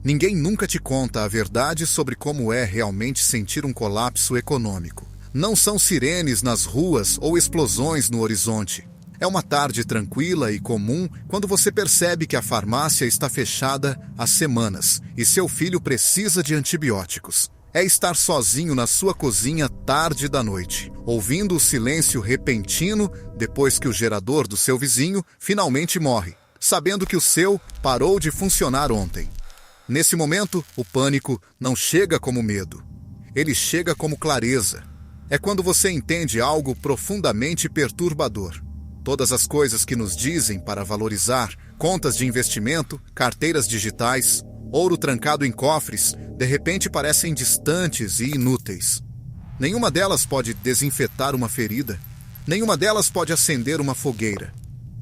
Ninguém nunca te conta a verdade sobre como é realmente sentir um colapso econômico. Não são sirenes nas ruas ou explosões no horizonte. É uma tarde tranquila e comum quando você percebe que a farmácia está fechada há semanas e seu filho precisa de antibióticos. É estar sozinho na sua cozinha tarde da noite, ouvindo o silêncio repentino depois que o gerador do seu vizinho finalmente morre, sabendo que o seu parou de funcionar ontem. Nesse momento, o pânico não chega como medo. Ele chega como clareza. É quando você entende algo profundamente perturbador. Todas as coisas que nos dizem para valorizar, contas de investimento, carteiras digitais, ouro trancado em cofres, de repente parecem distantes e inúteis. Nenhuma delas pode desinfetar uma ferida. Nenhuma delas pode acender uma fogueira.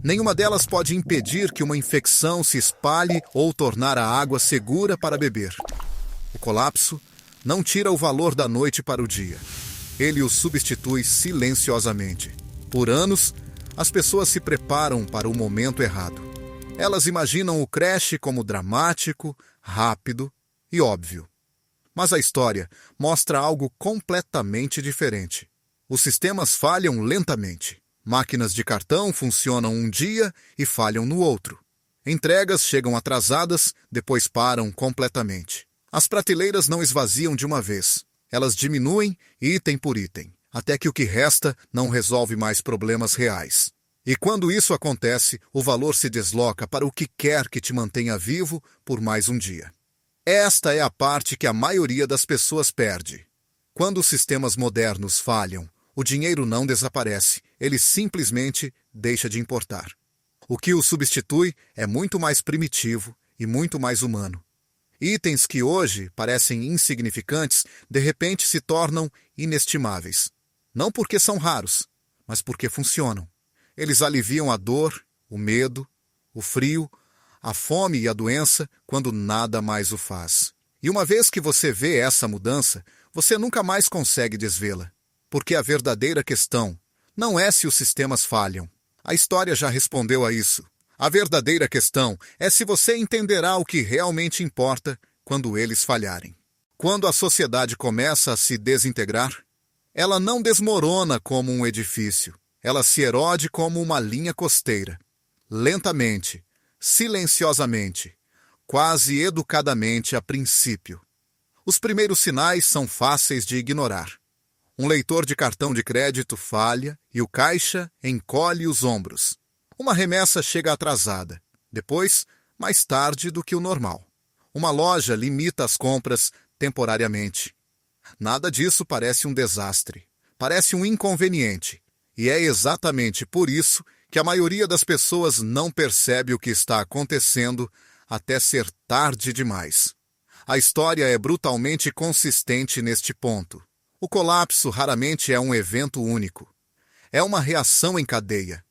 Nenhuma delas pode impedir que uma infecção se espalhe ou tornar a água segura para beber. O colapso não tira o valor da noite para o dia. Ele o substitui silenciosamente. Por anos, as pessoas se preparam para o momento errado. Elas imaginam o crash como dramático, rápido e óbvio. Mas a história mostra algo completamente diferente. Os sistemas falham lentamente. Máquinas de cartão funcionam um dia e falham no outro. Entregas chegam atrasadas, depois param completamente. As prateleiras não esvaziam de uma vez. Elas diminuem item por item, até que o que resta não resolve mais problemas reais. E quando isso acontece, o valor se desloca para o que quer que te mantenha vivo por mais um dia. Esta é a parte que a maioria das pessoas perde. Quando os sistemas modernos falham, o dinheiro não desaparece, ele simplesmente deixa de importar. O que o substitui é muito mais primitivo e muito mais humano. Itens que hoje parecem insignificantes, de repente se tornam inestimáveis. Não porque são raros, mas porque funcionam. Eles aliviam a dor, o medo, o frio, a fome e a doença quando nada mais o faz. E uma vez que você vê essa mudança, você nunca mais consegue desvê-la. Porque a verdadeira questão não é se os sistemas falham. A história já respondeu a isso. A verdadeira questão é se você entenderá o que realmente importa quando eles falharem. Quando a sociedade começa a se desintegrar, ela não desmorona como um edifício. Ela se erode como uma linha costeira. Lentamente, silenciosamente, quase educadamente a princípio. Os primeiros sinais são fáceis de ignorar. Um leitor de cartão de crédito falha e o caixa encolhe os ombros. Uma remessa chega atrasada, depois, mais tarde do que o normal. Uma loja limita as compras temporariamente. Nada disso parece um desastre. Parece um inconveniente. E é exatamente por isso que a maioria das pessoas não percebe o que está acontecendo até ser tarde demais. A história é brutalmente consistente neste ponto. O colapso raramente é um evento único. É uma reação em cadeia.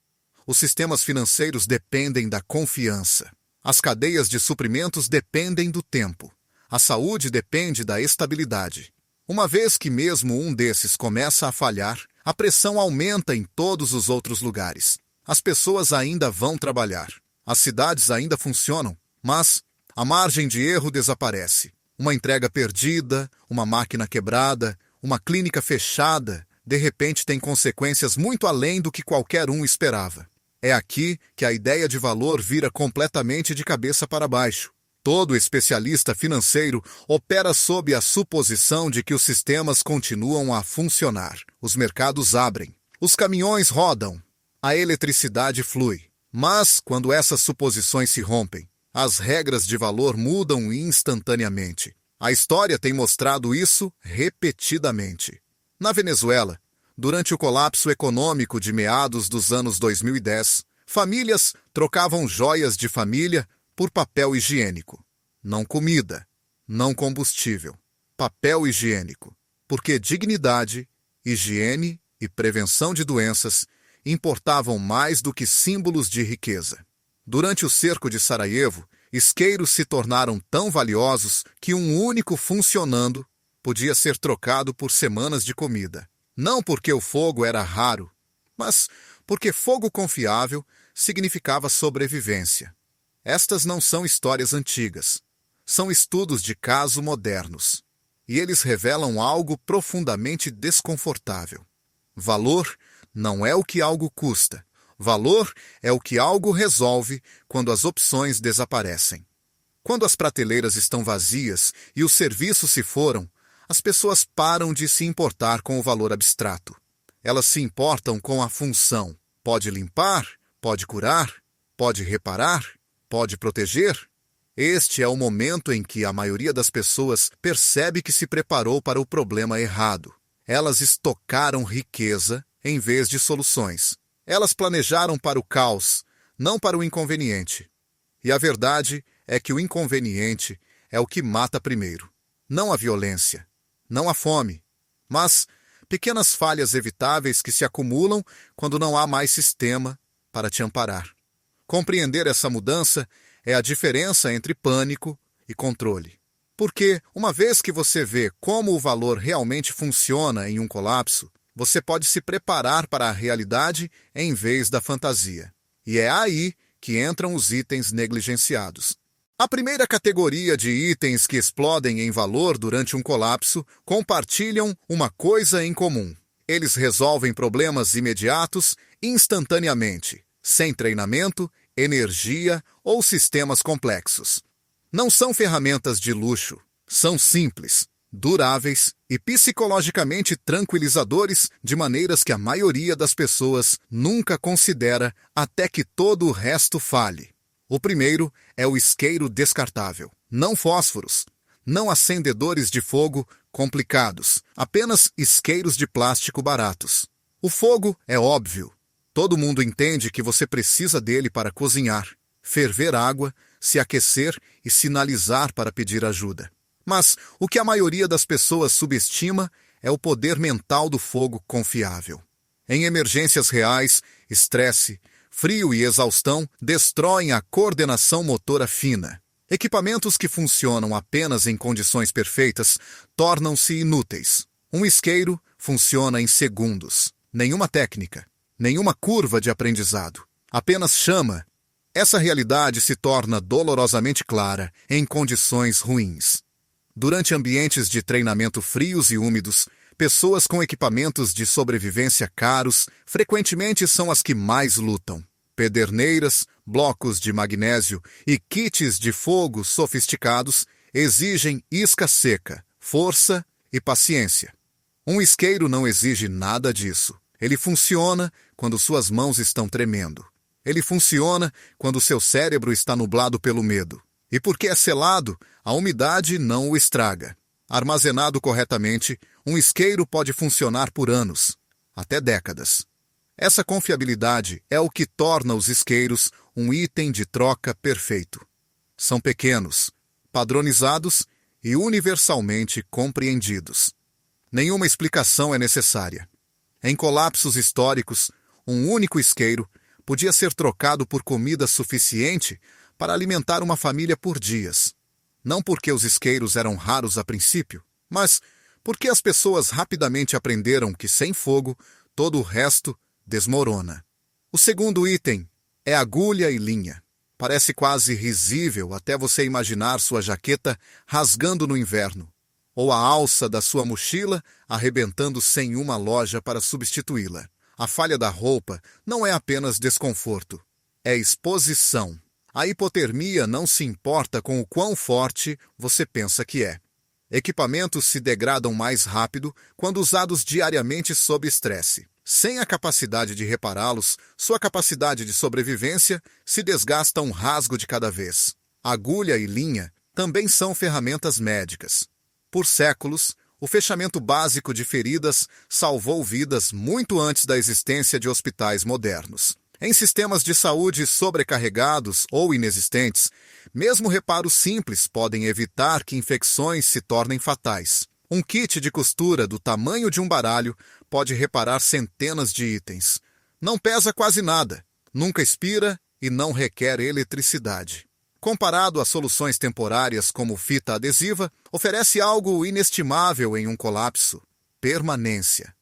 Os sistemas financeiros dependem da confiança. As cadeias de suprimentos dependem do tempo. A saúde depende da estabilidade. Uma vez que mesmo um desses começa a falhar, a pressão aumenta em todos os outros lugares. As pessoas ainda vão trabalhar. As cidades ainda funcionam, mas a margem de erro desaparece. Uma entrega perdida, uma máquina quebrada, uma clínica fechada, de repente tem consequências muito além do que qualquer um esperava. É aqui que a ideia de valor vira completamente de cabeça para baixo. Todo especialista financeiro opera sob a suposição de que os sistemas continuam a funcionar. Os mercados abrem, os caminhões rodam, a eletricidade flui. Mas, quando essas suposições se rompem, as regras de valor mudam instantaneamente. A história tem mostrado isso repetidamente. Na Venezuela, durante o colapso econômico de meados dos anos 2010, famílias trocavam joias de família por papel higiênico. Não comida, não combustível. Papel higiênico. Porque dignidade, higiene e prevenção de doenças importavam mais do que símbolos de riqueza. Durante o cerco de Sarajevo, isqueiros se tornaram tão valiosos que um único funcionando podia ser trocado por semanas de comida. Não porque o fogo era raro, mas porque fogo confiável significava sobrevivência. Estas não são histórias antigas. São estudos de caso modernos. E eles revelam algo profundamente desconfortável. Valor não é o que algo custa. Valor é o que algo resolve quando as opções desaparecem. Quando as prateleiras estão vazias e os serviços se foram, as pessoas param de se importar com o valor abstrato. Elas se importam com a função. Pode limpar, pode curar, pode reparar, pode proteger. Este é o momento em que a maioria das pessoas percebe que se preparou para o problema errado. Elas estocaram riqueza em vez de soluções. Elas planejaram para o caos, não para o inconveniente. E a verdade é que o inconveniente é o que mata primeiro. Não a violência, não a fome, mas pequenas falhas evitáveis que se acumulam quando não há mais sistema para te amparar. Compreender essa mudança é a diferença entre pânico e controle. Porque, uma vez que você vê como o valor realmente funciona em um colapso, você pode se preparar para a realidade em vez da fantasia. E é aí que entram os itens negligenciados. A primeira categoria de itens que explodem em valor durante um colapso compartilham uma coisa em comum. Eles resolvem problemas imediatos, instantaneamente, sem treinamento, energia ou sistemas complexos. Não são ferramentas de luxo, são simples, duráveis e psicologicamente tranquilizadores de maneiras que a maioria das pessoas nunca considera até que todo o resto falhe. O primeiro é o isqueiro descartável. Não fósforos, não acendedores de fogo complicados, apenas isqueiros de plástico baratos. O fogo é óbvio. Todo mundo entende que você precisa dele para cozinhar, ferver água, se aquecer e sinalizar para pedir ajuda. Mas o que a maioria das pessoas subestima é o poder mental do fogo confiável. Em emergências reais, estresse, frio e exaustão destroem a coordenação motora fina. Equipamentos que funcionam apenas em condições perfeitas tornam-se inúteis. Um isqueiro funciona em segundos. Nenhuma técnica, nenhuma curva de aprendizado. Apenas chama. Essa realidade se torna dolorosamente clara em condições ruins. Durante ambientes de treinamento frios e úmidos, pessoas com equipamentos de sobrevivência caros frequentemente são as que mais lutam. Pederneiras, blocos de magnésio e kits de fogo sofisticados exigem isca seca, força e paciência. Um isqueiro não exige nada disso. Ele funciona quando suas mãos estão tremendo. Ele funciona quando seu cérebro está nublado pelo medo. E porque é selado, a umidade não o estraga. Armazenado corretamente, um isqueiro pode funcionar por anos, até décadas. Essa confiabilidade é o que torna os isqueiros um item de troca perfeito. São pequenos, padronizados e universalmente compreendidos. Nenhuma explicação é necessária. Em colapsos históricos, um único isqueiro podia ser trocado por comida suficiente para alimentar uma família por dias. Não porque os isqueiros eram raros a princípio, mas porque as pessoas rapidamente aprenderam que sem fogo, todo o resto desmorona. O segundo item é agulha e linha. Parece quase risível até você imaginar sua jaqueta rasgando no inverno, ou a alça da sua mochila arrebentando sem uma loja para substituí-la. A falha da roupa não é apenas desconforto, é exposição. A hipotermia não se importa com o quão forte você pensa que é. Equipamentos se degradam mais rápido quando usados diariamente sob estresse. Sem a capacidade de repará-los, sua capacidade de sobrevivência se desgasta um rasgo de cada vez. Agulha e linha também são ferramentas médicas. Por séculos, o fechamento básico de feridas salvou vidas muito antes da existência de hospitais modernos. Em sistemas de saúde sobrecarregados ou inexistentes, mesmo reparos simples podem evitar que infecções se tornem fatais. Um kit de costura do tamanho de um baralho pode reparar centenas de itens. Não pesa quase nada, nunca expira e não requer eletricidade. Comparado a soluções temporárias como fita adesiva, oferece algo inestimável em um colapso: permanência.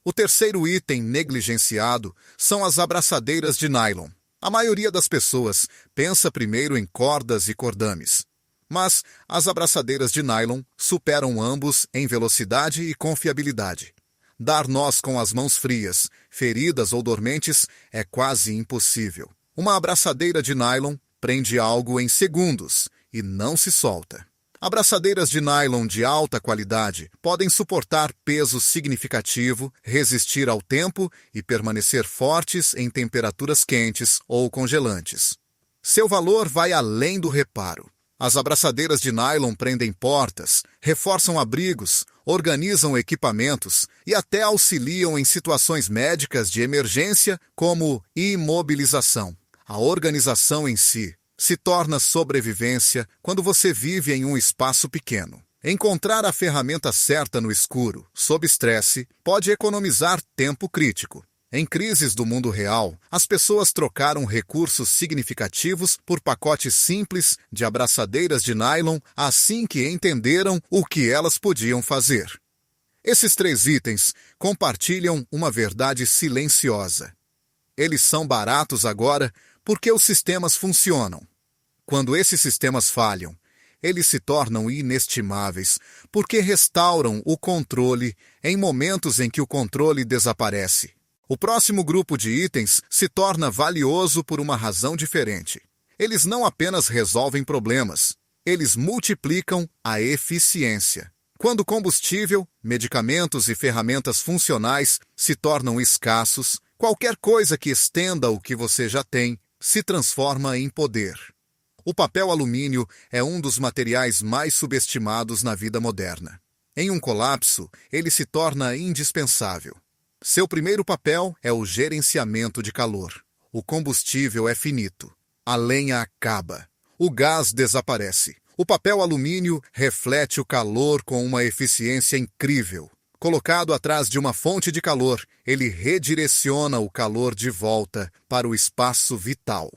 O terceiro item negligenciado são as abraçadeiras de nylon. A maioria das pessoas pensa primeiro em cordas e cordames. Mas as abraçadeiras de nylon superam ambos em velocidade e confiabilidade. Dar nós com as mãos frias, feridas ou dormentes é quase impossível. Uma abraçadeira de nylon prende algo em segundos e não se solta. Abraçadeiras de nylon de alta qualidade podem suportar peso significativo, resistir ao tempo e permanecer fortes em temperaturas quentes ou congelantes. Seu valor vai além do reparo. As abraçadeiras de nylon prendem portas, reforçam abrigos, organizam equipamentos e até auxiliam em situações médicas de emergência, como imobilização. A organização em si se torna sobrevivência quando você vive em um espaço pequeno. Encontrar a ferramenta certa no escuro, sob estresse, pode economizar tempo crítico. Em crises do mundo real, as pessoas trocaram recursos significativos por pacotes simples de abraçadeiras de nylon assim que entenderam o que elas podiam fazer. Esses 3 itens compartilham uma verdade silenciosa. Eles são baratos agora porque os sistemas funcionam. Quando esses sistemas falham, eles se tornam inestimáveis porque restauram o controle em momentos em que o controle desaparece. O próximo grupo de itens se torna valioso por uma razão diferente. Eles não apenas resolvem problemas, eles multiplicam a eficiência. Quando combustível, medicamentos e ferramentas funcionais se tornam escassos, qualquer coisa que estenda o que você já tem se transforma em poder. O papel alumínio é um dos materiais mais subestimados na vida moderna. Em um colapso, ele se torna indispensável. Seu primeiro papel é o gerenciamento de calor. O combustível é finito. A lenha acaba. O gás desaparece. O papel alumínio reflete o calor com uma eficiência incrível. Colocado atrás de uma fonte de calor, ele redireciona o calor de volta para o espaço vital.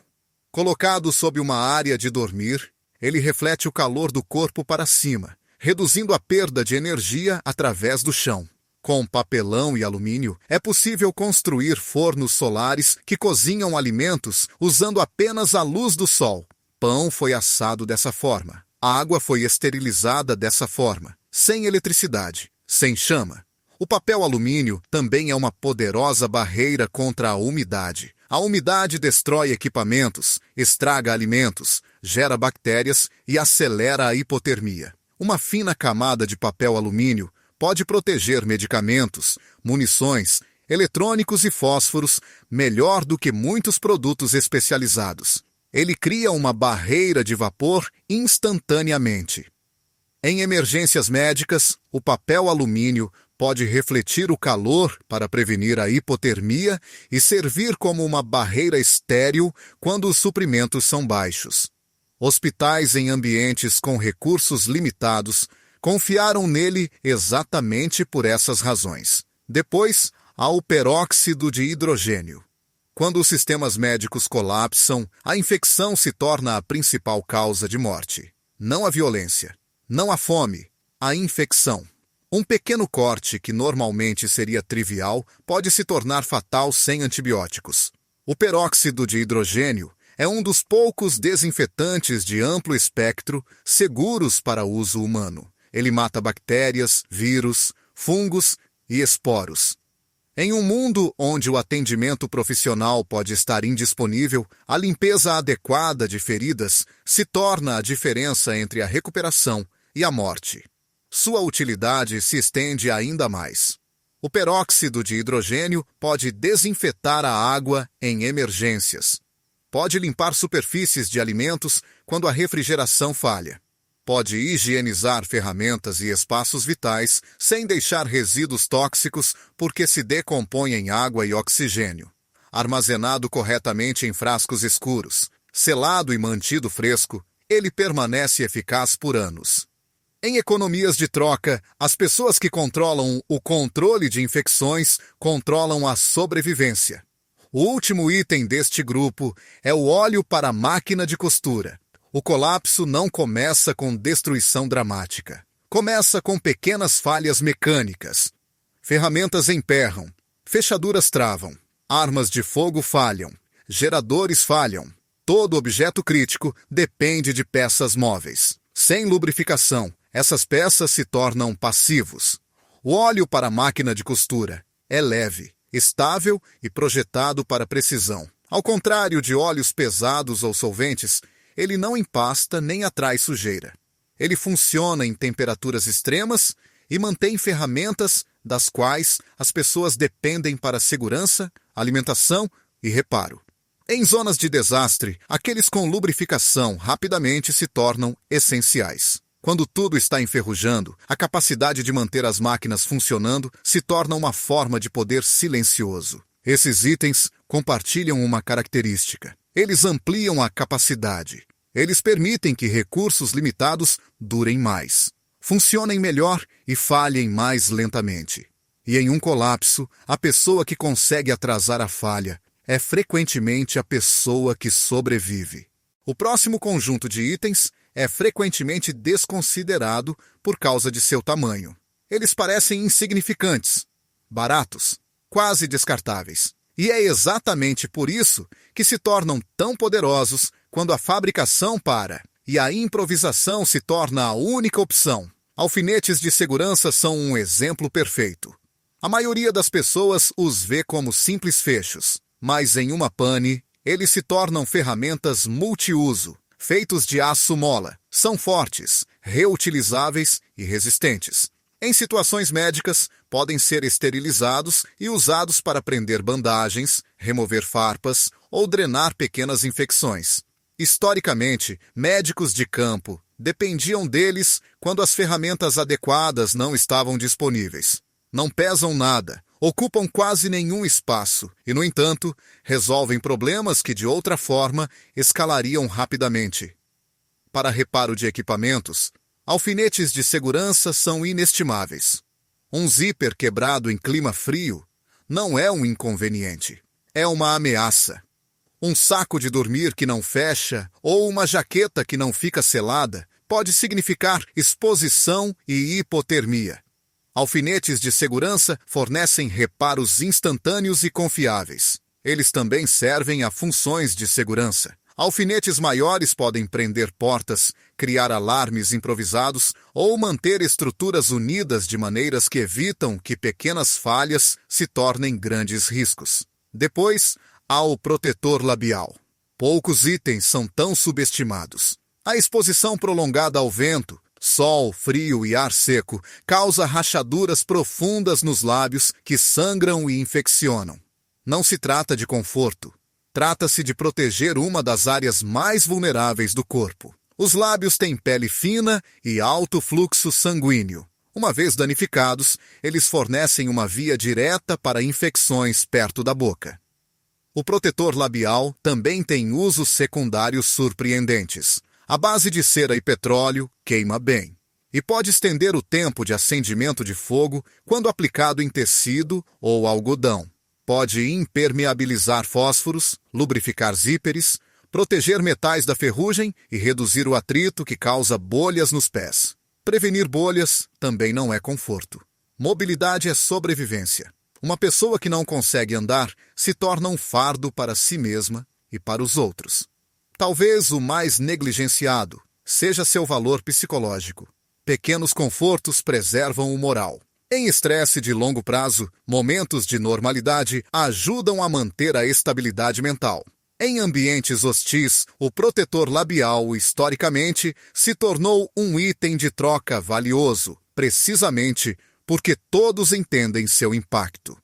Colocado sob uma área de dormir, ele reflete o calor do corpo para cima, reduzindo a perda de energia através do chão. Com papelão e alumínio, é possível construir fornos solares que cozinham alimentos usando apenas a luz do sol. Pão foi assado dessa forma. Água foi esterilizada dessa forma, sem eletricidade, sem chama. O papel alumínio também é uma poderosa barreira contra a umidade. A umidade destrói equipamentos, estraga alimentos, gera bactérias e acelera a hipotermia. Uma fina camada de papel alumínio pode proteger medicamentos, munições, eletrônicos e fósforos melhor do que muitos produtos especializados. Ele cria uma barreira de vapor instantaneamente. Em emergências médicas, o papel alumínio pode refletir o calor para prevenir a hipotermia e servir como uma barreira estéril quando os suprimentos são baixos. Hospitais em ambientes com recursos limitados confiaram nele exatamente por essas razões. Depois, há o peróxido de hidrogênio. Quando os sistemas médicos colapsam, a infecção se torna a principal causa de morte. Não a violência, não a fome, a infecção. Um pequeno corte que normalmente seria trivial pode se tornar fatal sem antibióticos. O peróxido de hidrogênio é um dos poucos desinfetantes de amplo espectro seguros para uso humano. Ele mata bactérias, vírus, fungos e esporos. Em um mundo onde o atendimento profissional pode estar indisponível, a limpeza adequada de feridas se torna a diferença entre a recuperação e a morte. Sua utilidade se estende ainda mais. O peróxido de hidrogênio pode desinfetar a água em emergências. Pode limpar superfícies de alimentos quando a refrigeração falha. Pode higienizar ferramentas e espaços vitais sem deixar resíduos tóxicos porque se decompõe em água e oxigênio. Armazenado corretamente em frascos escuros, selado e mantido fresco, ele permanece eficaz por anos. Em economias de troca, as pessoas que controlam o controle de infecções controlam a sobrevivência. O último item deste grupo é o óleo para a máquina de costura. O colapso não começa com destruição dramática. Começa com pequenas falhas mecânicas. Ferramentas emperram, fechaduras travam, armas de fogo falham, geradores falham. Todo objeto crítico depende de peças móveis. Sem lubrificação, essas peças se tornam passivos. O óleo para a máquina de costura é leve, estável e projetado para precisão. Ao contrário de óleos pesados ou solventes, ele não empasta nem atrai sujeira. Ele funciona em temperaturas extremas e mantém ferramentas das quais as pessoas dependem para segurança, alimentação e reparo. Em zonas de desastre, aqueles com lubrificação rapidamente se tornam essenciais. Quando tudo está enferrujando, a capacidade de manter as máquinas funcionando se torna uma forma de poder silencioso. Esses itens compartilham uma característica. Eles ampliam a capacidade. Eles permitem que recursos limitados durem mais, funcionem melhor e falhem mais lentamente. E em um colapso, a pessoa que consegue atrasar a falha é frequentemente a pessoa que sobrevive. O próximo conjunto de itens é frequentemente desconsiderado por causa de seu tamanho. Eles parecem insignificantes, baratos, quase descartáveis. E é exatamente por isso que se tornam tão poderosos quando a fabricação para e a improvisação se torna a única opção. Alfinetes de segurança são um exemplo perfeito. A maioria das pessoas os vê como simples fechos, mas em uma pane, eles se tornam ferramentas multiuso, feitos de aço mola. São fortes, reutilizáveis e resistentes. Em situações médicas, podem ser esterilizados e usados para prender bandagens, remover farpas ou drenar pequenas infecções. Historicamente, médicos de campo dependiam deles quando as ferramentas adequadas não estavam disponíveis. Não pesam nada, ocupam quase nenhum espaço e, no entanto, resolvem problemas que de outra forma escalariam rapidamente. Para reparo de equipamentos, alfinetes de segurança são inestimáveis. Um zíper quebrado em clima frio não é um inconveniente, é uma ameaça. Um saco de dormir que não fecha ou uma jaqueta que não fica selada pode significar exposição e hipotermia. Alfinetes de segurança fornecem reparos instantâneos e confiáveis. Eles também servem a funções de segurança. Alfinetes maiores podem prender portas, criar alarmes improvisados ou manter estruturas unidas de maneiras que evitam que pequenas falhas se tornem grandes riscos. Depois, há o protetor labial. Poucos itens são tão subestimados. A exposição prolongada ao vento, sol, frio e ar seco causa rachaduras profundas nos lábios que sangram e infeccionam. Não se trata de conforto. Trata-se de proteger uma das áreas mais vulneráveis do corpo. Os lábios têm pele fina e alto fluxo sanguíneo. Uma vez danificados, eles fornecem uma via direta para infecções perto da boca. O protetor labial também tem usos secundários surpreendentes. A base de cera e petróleo queima bem e pode estender o tempo de acendimento de fogo quando aplicado em tecido ou algodão. Pode impermeabilizar fósforos, lubrificar zíperes, proteger metais da ferrugem e reduzir o atrito que causa bolhas nos pés. Prevenir bolhas também não é conforto. Mobilidade é sobrevivência. Uma pessoa que não consegue andar se torna um fardo para si mesma e para os outros. Talvez o mais negligenciado seja seu valor psicológico. Pequenos confortos preservam o moral. Em estresse de longo prazo, momentos de normalidade ajudam a manter a estabilidade mental. Em ambientes hostis, o protetor labial, historicamente, se tornou um item de troca valioso, precisamente porque todos entendem seu impacto.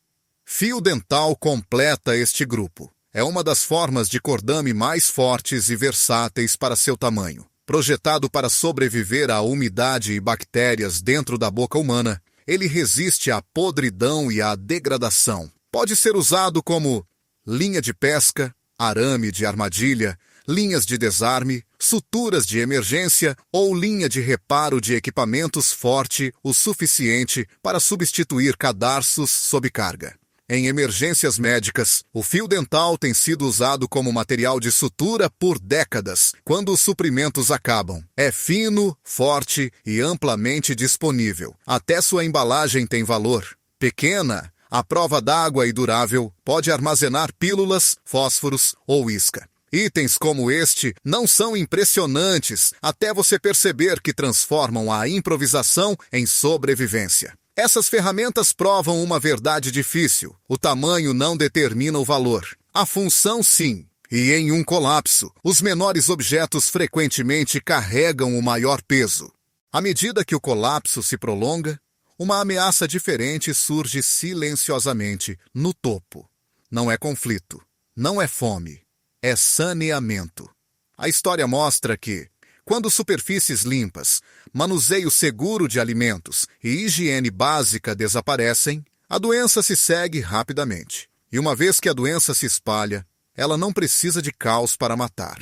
Fio dental completa este grupo. É uma das formas de cordame mais fortes e versáteis para seu tamanho. Projetado para sobreviver à umidade e bactérias dentro da boca humana, ele resiste à podridão e à degradação. Pode ser usado como linha de pesca, arame de armadilha, linhas de desarme, suturas de emergência ou linha de reparo de equipamentos forte o suficiente para substituir cadarços sob carga. Em emergências médicas, o fio dental tem sido usado como material de sutura por décadas, quando os suprimentos acabam. É fino, forte e amplamente disponível. Até sua embalagem tem valor. Pequena, à prova d'água e durável, pode armazenar pílulas, fósforos ou isca. Itens como este não são impressionantes até você perceber que transformam a improvisação em sobrevivência. Essas ferramentas provam uma verdade difícil. O tamanho não determina o valor. A função, sim. E em um colapso, os menores objetos frequentemente carregam o maior peso. À medida que o colapso se prolonga, uma ameaça diferente surge silenciosamente no topo. Não é conflito, não é fome, é saneamento. A história mostra que, quando superfícies limpas, manuseio seguro de alimentos e higiene básica desaparecem, a doença se segue rapidamente. E uma vez que a doença se espalha, ela não precisa de caos para matar.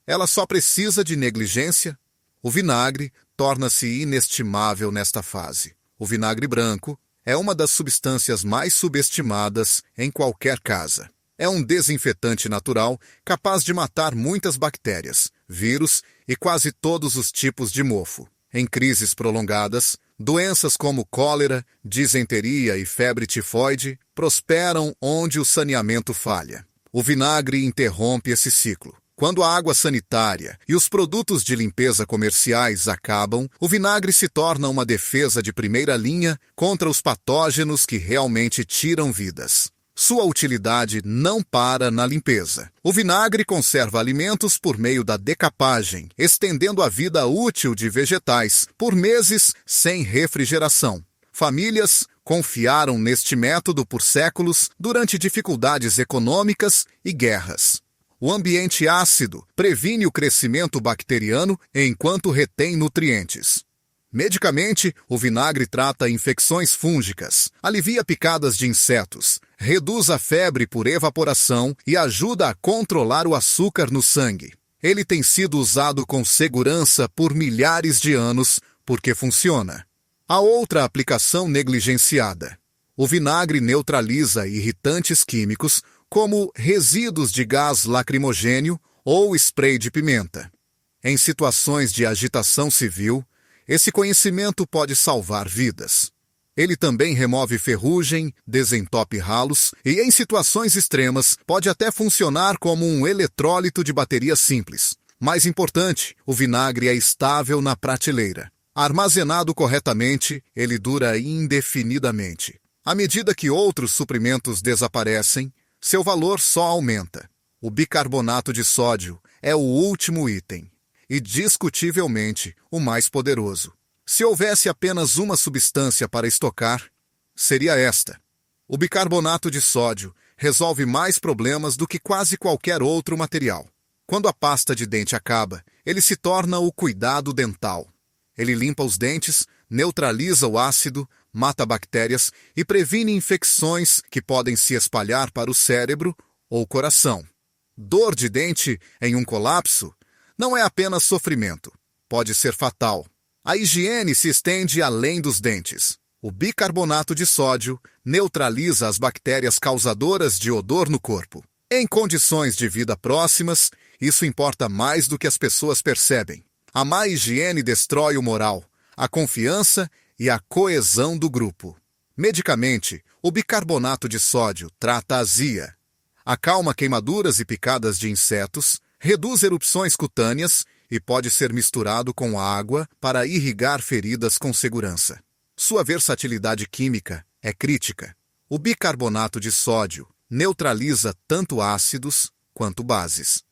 Ela só precisa de negligência. O vinagre torna-se inestimável nesta fase. O vinagre branco é uma das substâncias mais subestimadas em qualquer casa. É um desinfetante natural capaz de matar muitas bactérias, vírus e quase todos os tipos de mofo. Em crises prolongadas, doenças como cólera, disenteria e febre tifoide prosperam onde o saneamento falha. O vinagre interrompe esse ciclo. Quando a água sanitária e os produtos de limpeza comerciais acabam, o vinagre se torna uma defesa de primeira linha contra os patógenos que realmente tiram vidas. Sua utilidade não para na limpeza. O vinagre conserva alimentos por meio da decapagem, estendendo a vida útil de vegetais por meses sem refrigeração. Famílias confiaram neste método por séculos durante dificuldades econômicas e guerras. O ambiente ácido previne o crescimento bacteriano enquanto retém nutrientes. Medicamente, o vinagre trata infecções fúngicas, alivia picadas de insetos, reduz a febre por evaporação e ajuda a controlar o açúcar no sangue. Ele tem sido usado com segurança por milhares de anos porque funciona. A outra aplicação negligenciada. O vinagre neutraliza irritantes químicos como resíduos de gás lacrimogênio ou spray de pimenta. Em situações de agitação civil, esse conhecimento pode salvar vidas. Ele também remove ferrugem, desentope ralos e, em situações extremas, pode até funcionar como um eletrólito de bateria simples. Mais importante, o vinagre é estável na prateleira. Armazenado corretamente, ele dura indefinidamente. À medida que outros suprimentos desaparecem, seu valor só aumenta. O bicarbonato de sódio é o último item. E, discutivelmente, o mais poderoso. Se houvesse apenas uma substância para estocar, seria esta. O bicarbonato de sódio resolve mais problemas do que quase qualquer outro material. Quando a pasta de dente acaba, ele se torna o cuidado dental. Ele limpa os dentes, neutraliza o ácido, mata bactérias e previne infecções que podem se espalhar para o cérebro ou coração. Dor de dente em um colapso não é apenas sofrimento, pode ser fatal. A higiene se estende além dos dentes. O bicarbonato de sódio neutraliza as bactérias causadoras de odor no corpo. Em condições de vida próximas, isso importa mais do que as pessoas percebem. A má higiene destrói o moral, a confiança e a coesão do grupo. Medicamente, o bicarbonato de sódio trata a azia, acalma queimaduras e picadas de insetos, reduz erupções cutâneas e pode ser misturado com água para irrigar feridas com segurança. Sua versatilidade química é crítica. O bicarbonato de sódio neutraliza tanto ácidos quanto bases.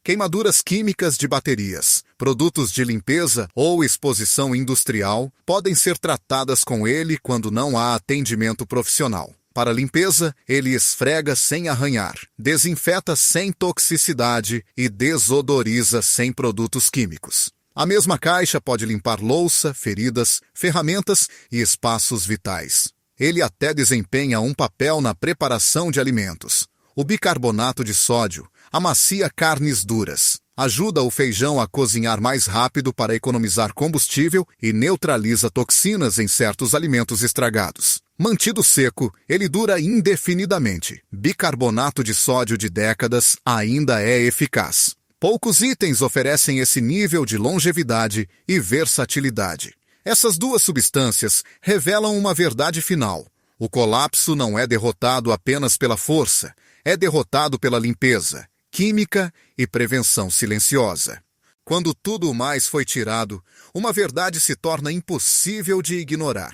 Queimaduras químicas de baterias, produtos de limpeza ou exposição industrial podem ser tratadas com ele quando não há atendimento profissional. Para limpeza, ele esfrega sem arranhar, desinfeta sem toxicidade e desodoriza sem produtos químicos. A mesma caixa pode limpar louça, feridas, ferramentas e espaços vitais. Ele até desempenha um papel na preparação de alimentos. O bicarbonato de sódio amacia carnes duras, ajuda o feijão a cozinhar mais rápido para economizar combustível e neutraliza toxinas em certos alimentos estragados. Mantido seco, ele dura indefinidamente. Bicarbonato de sódio de décadas ainda é eficaz. Poucos itens oferecem esse nível de longevidade e versatilidade. Essas duas substâncias revelam uma verdade final. O colapso não é derrotado apenas pela força, é derrotado pela limpeza, química e prevenção silenciosa. Quando tudo mais foi tirado, uma verdade se torna impossível de ignorar.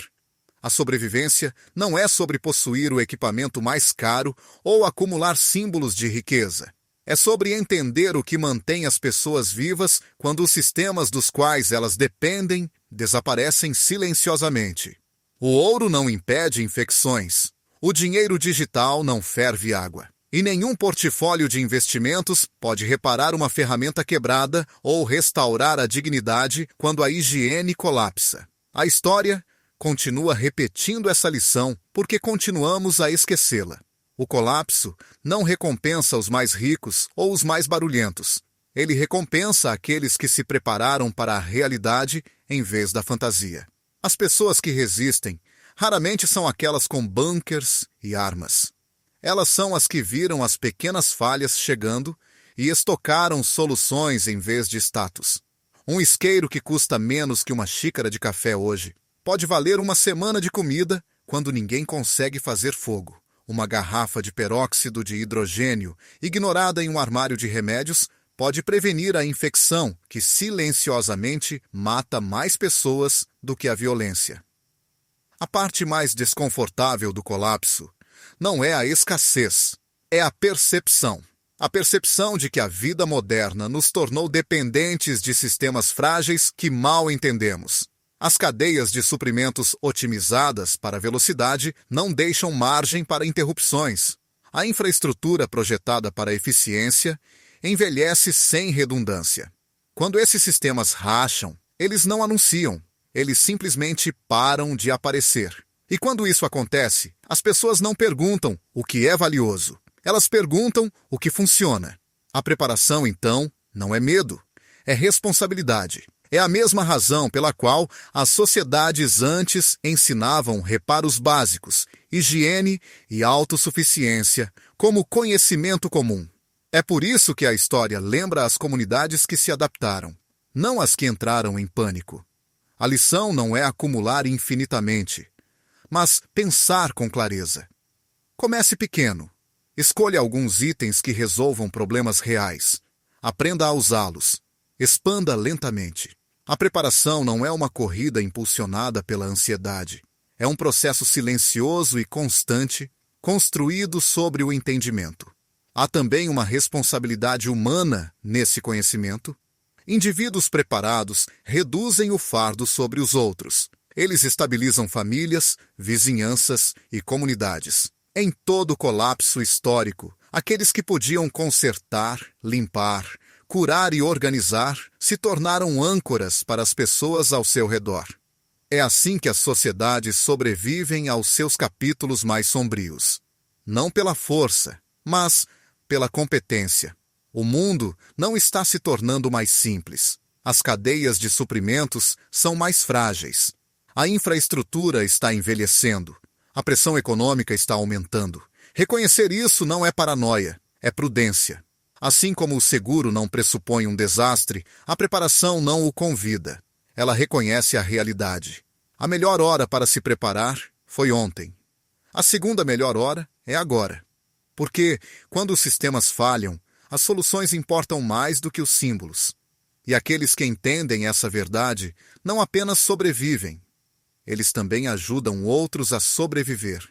A sobrevivência não é sobre possuir o equipamento mais caro ou acumular símbolos de riqueza. É sobre entender o que mantém as pessoas vivas quando os sistemas dos quais elas dependem desaparecem silenciosamente. O ouro não impede infecções. O dinheiro digital não ferve água. E nenhum portfólio de investimentos pode reparar uma ferramenta quebrada ou restaurar a dignidade quando a higiene colapsa. A história continua repetindo essa lição porque continuamos a esquecê-la. O colapso não recompensa os mais ricos ou os mais barulhentos. Ele recompensa aqueles que se prepararam para a realidade em vez da fantasia. As pessoas que resistem raramente são aquelas com bunkers e armas. Elas são as que viram as pequenas falhas chegando e estocaram soluções em vez de status. Um isqueiro que custa menos que uma xícara de café hoje pode valer uma semana de comida quando ninguém consegue fazer fogo. Uma garrafa de peróxido de hidrogênio, ignorada em um armário de remédios, pode prevenir a infecção que silenciosamente mata mais pessoas do que a violência. A parte mais desconfortável do colapso não é a escassez, é a percepção. A percepção de que a vida moderna nos tornou dependentes de sistemas frágeis que mal entendemos. As cadeias de suprimentos otimizadas para velocidade não deixam margem para interrupções. A infraestrutura projetada para eficiência envelhece sem redundância. Quando esses sistemas racham, eles não anunciam, eles simplesmente param de aparecer. E quando isso acontece, as pessoas não perguntam o que é valioso, elas perguntam o que funciona. A preparação, então, não é medo, é responsabilidade. É a mesma razão pela qual as sociedades antes ensinavam reparos básicos, higiene e autossuficiência como conhecimento comum. É por isso que a história lembra as comunidades que se adaptaram, não as que entraram em pânico. A lição não é acumular infinitamente, mas pensar com clareza. Comece pequeno. Escolha alguns itens que resolvam problemas reais. Aprenda a usá-los. Expanda lentamente. A preparação não é uma corrida impulsionada pela ansiedade. É um processo silencioso e constante, construído sobre o entendimento. Há também uma responsabilidade humana nesse conhecimento. Indivíduos preparados reduzem o fardo sobre os outros. Eles estabilizam famílias, vizinhanças e comunidades. Em todo o colapso histórico, aqueles que podiam consertar, limpar, curar e organizar se tornaram âncoras para as pessoas ao seu redor. É assim que as sociedades sobrevivem aos seus capítulos mais sombrios. Não pela força, mas pela competência. O mundo não está se tornando mais simples. As cadeias de suprimentos são mais frágeis. A infraestrutura está envelhecendo. A pressão econômica está aumentando. Reconhecer isso não é paranoia, é prudência. Assim como o seguro não pressupõe um desastre, a preparação não o convida. Ela reconhece a realidade. A melhor hora para se preparar foi ontem. A segunda melhor hora é agora. Porque, quando os sistemas falham, as soluções importam mais do que os símbolos. E aqueles que entendem essa verdade não apenas sobrevivem, eles também ajudam outros a sobreviver.